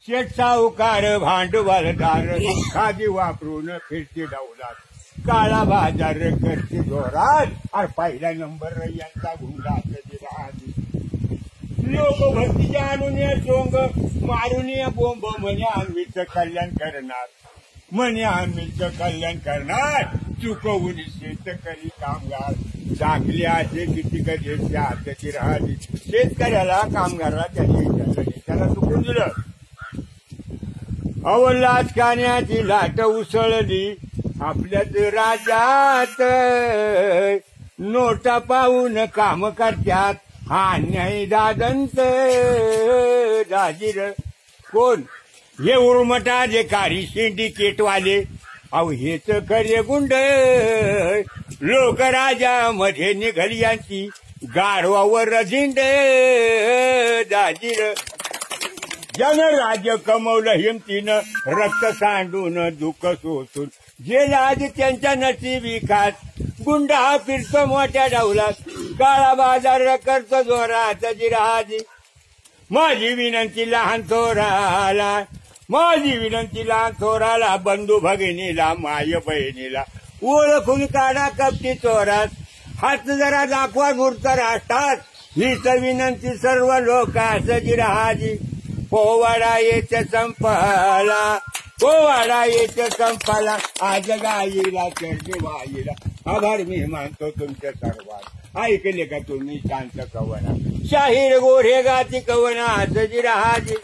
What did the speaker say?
शेठ सावकार भांडवलदार खादी वापरून फिरती डौलात काळा बाजार करते जोरात और पहिला नंबर यांचा गुंडात लोक भक्ती आणून सोंग मारून बोंब म्हणे आम्हीच कल्याण करणार म्हणे आम्हीच कल्याण करणार चुकवून शेतकरी कामगार चांगले असे किती कधी हाताची राहिली शेतकऱ्याला कामगाराला त्याला चुकून दिलं अवलाच कान्याची लाट उसळली आपल्याच राज्यात नोटा पाहून काम करतात हा अन्याय दादंत दाजीर कोण हे उर्मटा जे कारी सिंडिकेट वाले अहो हेच खरे गुंड लोक राजा मध्ये निघाली यांची गाढवावर झिंड दाजीर ज्यानं राज्य कमवलं हिमतीनं रक्त सांडून दुःख सोसून जे आज त्यांच्या नशिबी खात गुंड हा फिरतो मोठ्या डावलात काळा बाजार करतो जोरात जिराजी माझी विनंती लहान थोराला माझी विनंती लहान थोराला बंधू भगिनीला माय बहिणीला ओळखून काढा कपटी चोरात हात जरा दाखवा मूर्त राष्ट्रात हीच विनंती सर्व लोकांस जिराजी पोवाडा येथे संपला पोवाडा येथे संपला आज गाईला चढली वाईला आभार मी मानतो तुमच्या सर्वात ऐकले का तुम्ही शांत कवना शाहीर गोरे गाती कवना जिराजी